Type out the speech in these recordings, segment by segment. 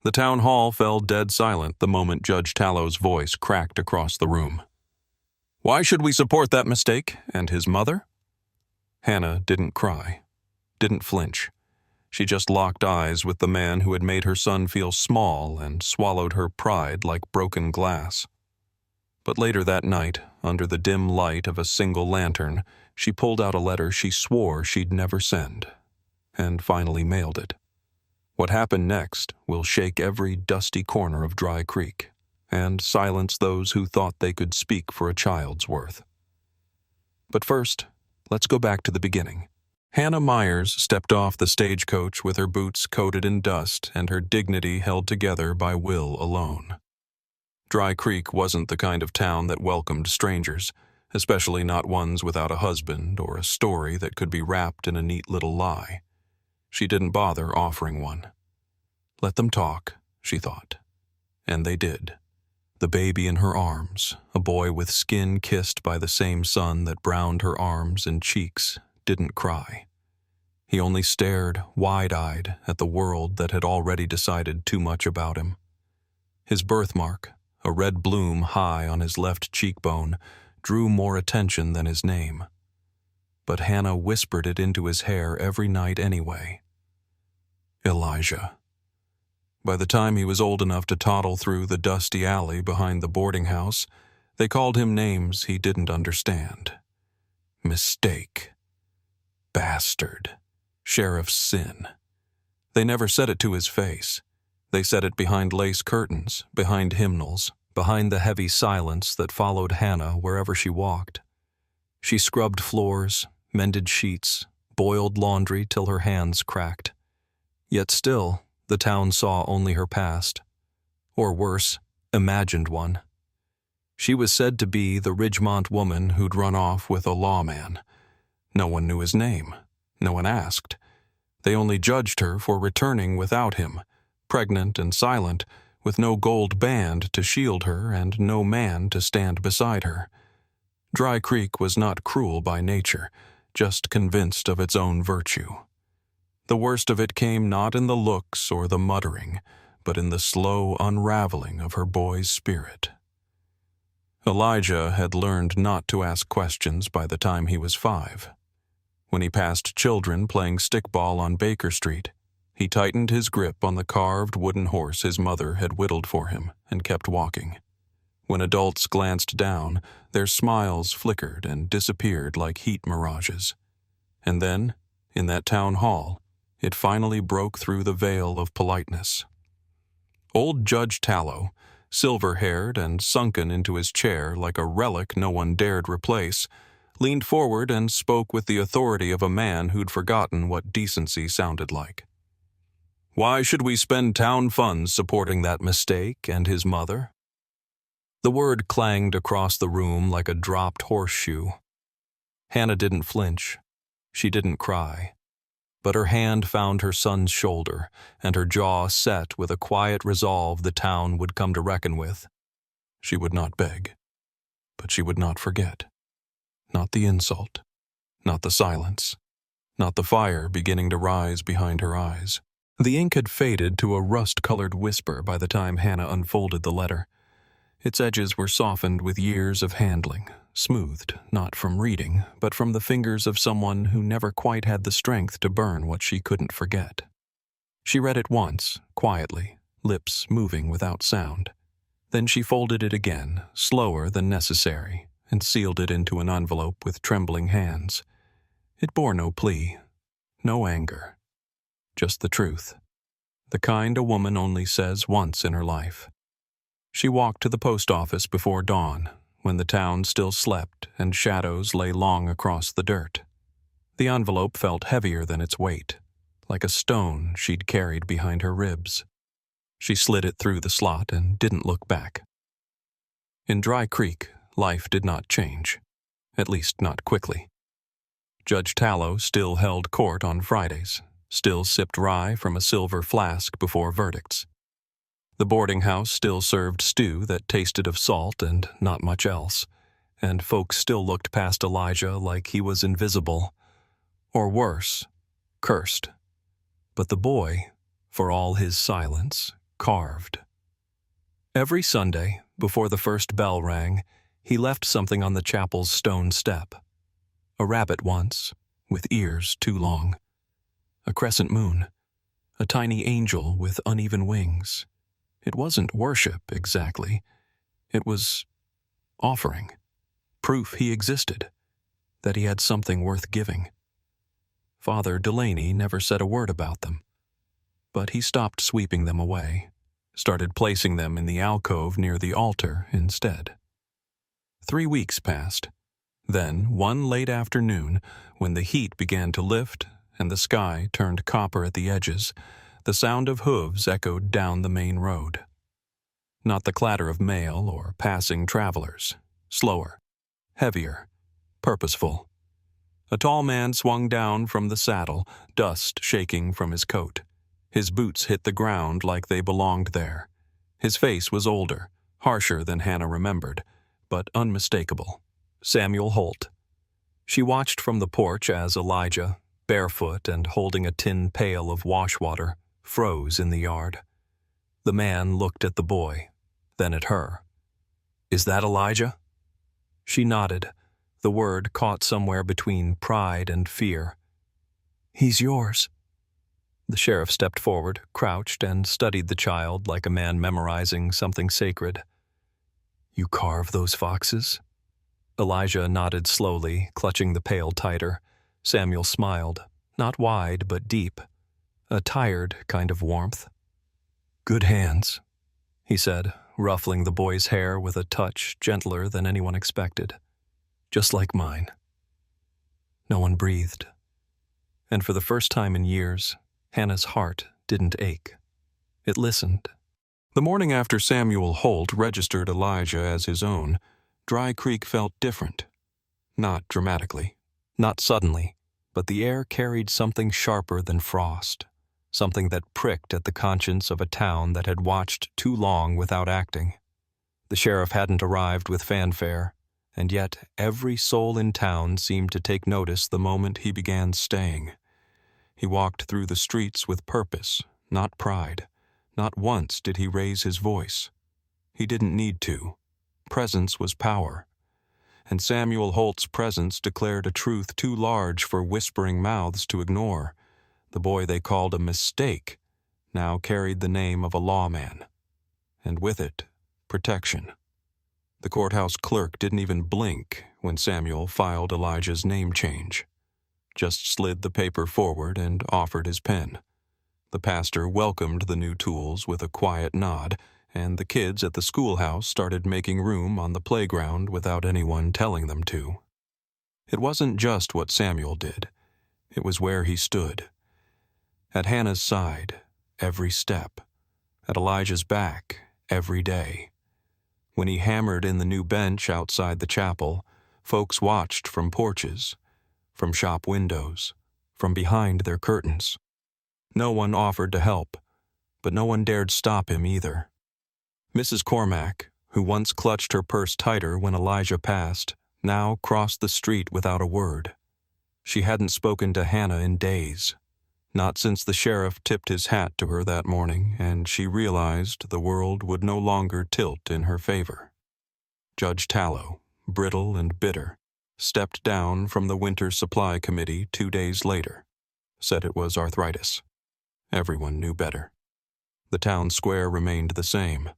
The town hall fell dead silent the moment Judge Tallow's voice cracked across the room. Why should we support that mistake and his mother? Hannah didn't cry, didn't flinch. She just locked eyes with the man who had made her son feel small and swallowed her pride like broken glass. But later that night, under the dim light of a single lantern, she pulled out a letter she swore she'd never send, and finally mailed it. What happened next will shake every dusty corner of Dry Creek, and silence those who thought they could speak for a child's worth. But first, let's go back to the beginning. Hannah Myers stepped off the stagecoach with her boots coated in dust and her dignity held together by will alone. Dry Creek wasn't the kind of town that welcomed strangers, especially not ones without a husband or a story that could be wrapped in a neat little lie. She didn't bother offering one. Let them talk, she thought. And they did. The baby in her arms, a boy with skin kissed by the same sun that browned her arms and cheeks, didn't cry. He only stared, wide-eyed, at the world that had already decided too much about him. His birthmark, a red bloom high on his left cheekbone, drew more attention than his name. But Hannah whispered it into his hair every night anyway. Elijah. By the time he was old enough to toddle through the dusty alley behind the boarding house, they called him names he didn't understand. Mistake. Bastard. Sheriff's sin. They never said it to his face. They said it behind lace curtains, behind hymnals, behind the heavy silence that followed Hannah wherever she walked. She scrubbed floors, mended sheets, boiled laundry till her hands cracked. Yet still, the town saw only her past. Or worse, imagined one. She was said to be the Ridgemont woman who'd run off with a lawman. No one knew his name. No one asked. They only judged her for returning without him, pregnant and silent, with no gold band to shield her and no man to stand beside her. Dry Creek was not cruel by nature, just convinced of its own virtue. The worst of it came not in the looks or the muttering, but in the slow unraveling of her boy's spirit. Elijah had learned not to ask questions by the time he was 5. When he passed children playing stickball on Baker Street, he tightened his grip on the carved wooden horse his mother had whittled for him and kept walking. When adults glanced down, their smiles flickered and disappeared like heat mirages. And then, in that town hall, it finally broke through the veil of politeness. Old Judge Tallow, silver-haired and sunken into his chair like a relic no one dared replace, leaned forward and spoke with the authority of a man who'd forgotten what decency sounded like. Why should we spend town funds supporting that mistake and his mother? The word clanged across the room like a dropped horseshoe. Hannah didn't flinch. She didn't cry. But her hand found her son's shoulder, and her jaw set with a quiet resolve the town would come to reckon with. She would not beg, but she would not forget. Not the insult, not the silence, not the fire beginning to rise behind her eyes. The ink had faded to a rust-colored whisper by the time Hannah unfolded the letter. Its edges were softened with years of handling, smoothed, not from reading, but from the fingers of someone who never quite had the strength to burn what she couldn't forget. She read it once, quietly, lips moving without sound. Then she folded it again, slower than necessary, and sealed it into an envelope with trembling hands. It bore no plea, no anger, just the truth, the kind a woman only says once in her life. She walked to the post office before dawn, when the town still slept and shadows lay long across the dirt. The envelope felt heavier than its weight, like a stone she'd carried behind her ribs. She slid it through the slot and didn't look back. In Dry Creek, life did not change, at least not quickly. Judge Tallow still held court on Fridays, still sipped rye from a silver flask before verdicts. The boarding house still served stew that tasted of salt and not much else, and folks still looked past Elijah like he was invisible, or worse, cursed. But the boy, for all his silence, carved. Every Sunday, before the first bell rang, he left something on the chapel's stone step. A rabbit once, with ears too long. A crescent moon. A tiny angel with uneven wings. It wasn't worship, exactly. It was offering. Proof he existed. That he had something worth giving. Father Delaney never said a word about them. But he stopped sweeping them away. Started placing them in the alcove near the altar instead. 3 weeks passed. Then, one late afternoon, when the heat began to lift and the sky turned copper at the edges, the sound of hooves echoed down the main road. Not the clatter of mail or passing travelers. Slower, heavier, purposeful. A tall man swung down from the saddle, dust shaking from his coat. His boots hit the ground like they belonged there. His face was older, harsher than Hannah remembered, but unmistakable. Samuel Holt. She watched from the porch as Elijah, barefoot and holding a tin pail of wash water, froze in the yard. The man looked at the boy, then at her. "Is that Elijah?" She nodded, the word caught somewhere between pride and fear. "He's yours." The sheriff stepped forward, crouched, and studied the child like a man memorizing something sacred. "You carve those foxes?" Elijah nodded slowly, clutching the pail tighter. Samuel smiled, not wide but deep, a tired kind of warmth. "Good hands," he said, ruffling the boy's hair with a touch gentler than anyone expected. "Just like mine." No one breathed. And for the first time in years, Hannah's heart didn't ache. It listened. The morning after Samuel Holt registered Elijah as his own, Dry Creek felt different. Not dramatically, not suddenly, but the air carried something sharper than frost, something that pricked at the conscience of a town that had watched too long without acting. The sheriff hadn't arrived with fanfare, and yet every soul in town seemed to take notice the moment he began staying. He walked through the streets with purpose, not pride. Not once did he raise his voice. He didn't need to. Presence was power. And Samuel Holt's presence declared a truth too large for whispering mouths to ignore. The boy they called a mistake now carried the name of a lawman. And with it, protection. The courthouse clerk didn't even blink when Samuel filed Elijah's name change. Just slid the paper forward and offered his pen. The pastor welcomed the new tools with a quiet nod, and the kids at the schoolhouse started making room on the playground without anyone telling them to. It wasn't just what Samuel did. It was where he stood. At Hannah's side, every step. At Elijah's back, every day. When he hammered in the new bench outside the chapel, folks watched from porches, from shop windows, from behind their curtains. No one offered to help, but no one dared stop him either. Mrs. Cormack, who once clutched her purse tighter when Elijah passed, now crossed the street without a word. She hadn't spoken to Hannah in days, not since the sheriff tipped his hat to her that morning, and she realized the world would no longer tilt in her favor. Judge Tallow, brittle and bitter, stepped down from the Winter Supply Committee 2 days later, said it was arthritis. Everyone knew better. The town square remained the same,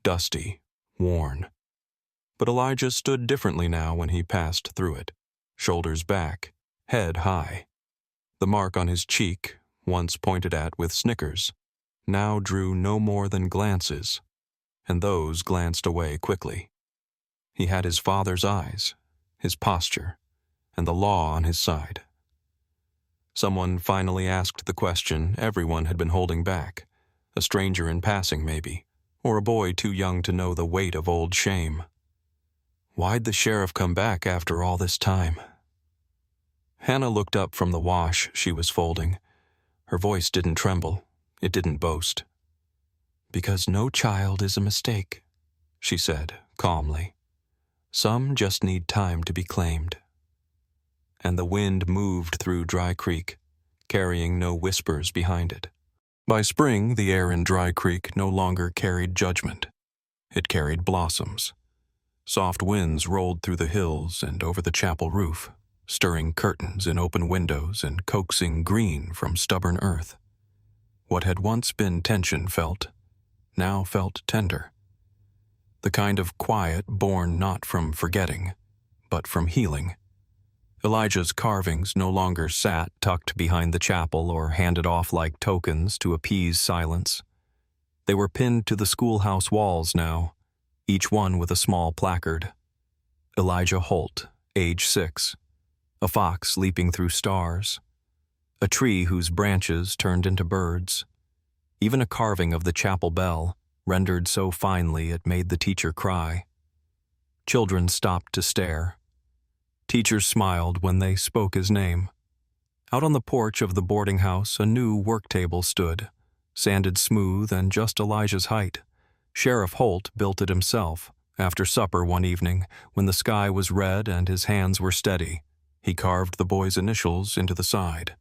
dusty, worn. But Elijah stood differently now when he passed through it, shoulders back, head high. The mark on his cheek, once pointed at with snickers, now drew no more than glances, and those glanced away quickly. He had his father's eyes, his posture, and the law on his side. Someone finally asked the question everyone had been holding back, a stranger in passing maybe, or a boy too young to know the weight of old shame. Why'd the sheriff come back after all this time? Hannah looked up from the wash she was folding. Her voice didn't tremble. It didn't boast. "Because no child is a mistake," she said calmly. "Some just need time to be claimed." And the wind moved through Dry Creek, carrying no whispers behind it. By spring, the air in Dry Creek no longer carried judgment. It carried blossoms. Soft winds rolled through the hills and over the chapel roof, stirring curtains in open windows and coaxing green from stubborn earth. What had once been tension now felt tender. The kind of quiet born not from forgetting, but from healing. Elijah's carvings no longer sat tucked behind the chapel or handed off like tokens to appease silence. They were pinned to the schoolhouse walls now, each one with a small placard. Elijah Holt, age 6. A fox leaping through stars. A tree whose branches turned into birds. Even a carving of the chapel bell, rendered so finely it made the teacher cry. Children stopped to stare. Teachers smiled when they spoke his name. Out on the porch of the boarding house, a new work table stood, sanded smooth and just Elijah's height. Sheriff Holt built it himself, after supper one evening, when the sky was red and his hands were steady. He carved the boy's initials into the side.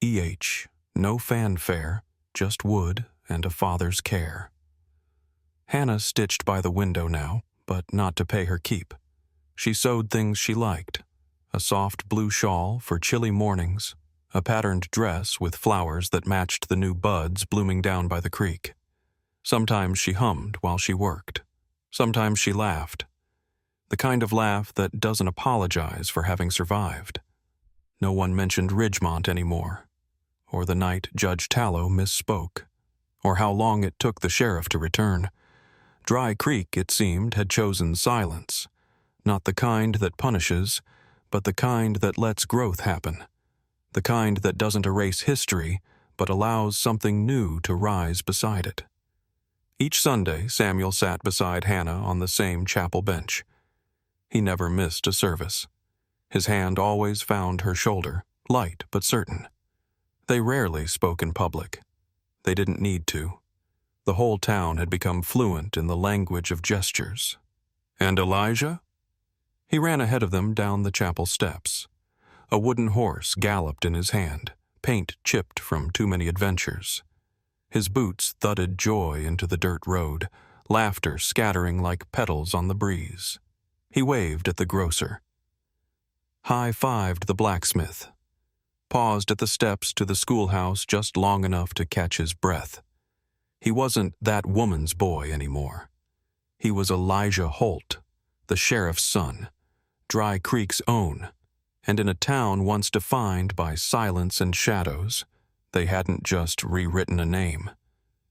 E.H., no fanfare, just wood and a father's care. Hannah stitched by the window now, but not to pay her keep. She sewed things she liked. A soft blue shawl for chilly mornings, a patterned dress with flowers that matched the new buds blooming down by the creek. Sometimes she hummed while she worked. Sometimes she laughed. The kind of laugh that doesn't apologize for having survived. No one mentioned Ridgemont anymore, or the night Judge Tallow misspoke, or how long it took the sheriff to return. Dry Creek, it seemed, had chosen silence, not the kind that punishes, but the kind that lets growth happen, the kind that doesn't erase history, but allows something new to rise beside it. Each Sunday, Samuel sat beside Hannah on the same chapel bench. He never missed a service. His hand always found her shoulder, light but certain. They rarely spoke in public. They didn't need to. The whole town had become fluent in the language of gestures. And Elijah? He ran ahead of them down the chapel steps. A wooden horse galloped in his hand, paint chipped from too many adventures. His boots thudded joy into the dirt road, laughter scattering like petals on the breeze. He waved at the grocer. High-fived the blacksmith. Paused at the steps to the schoolhouse just long enough to catch his breath. He wasn't that woman's boy anymore. He was Elijah Holt, the sheriff's son, Dry Creek's own, and in a town once defined by silence and shadows, they hadn't just rewritten a name.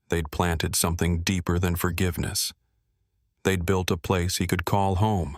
They'd planted something deeper than forgiveness. They'd built a place he could call home,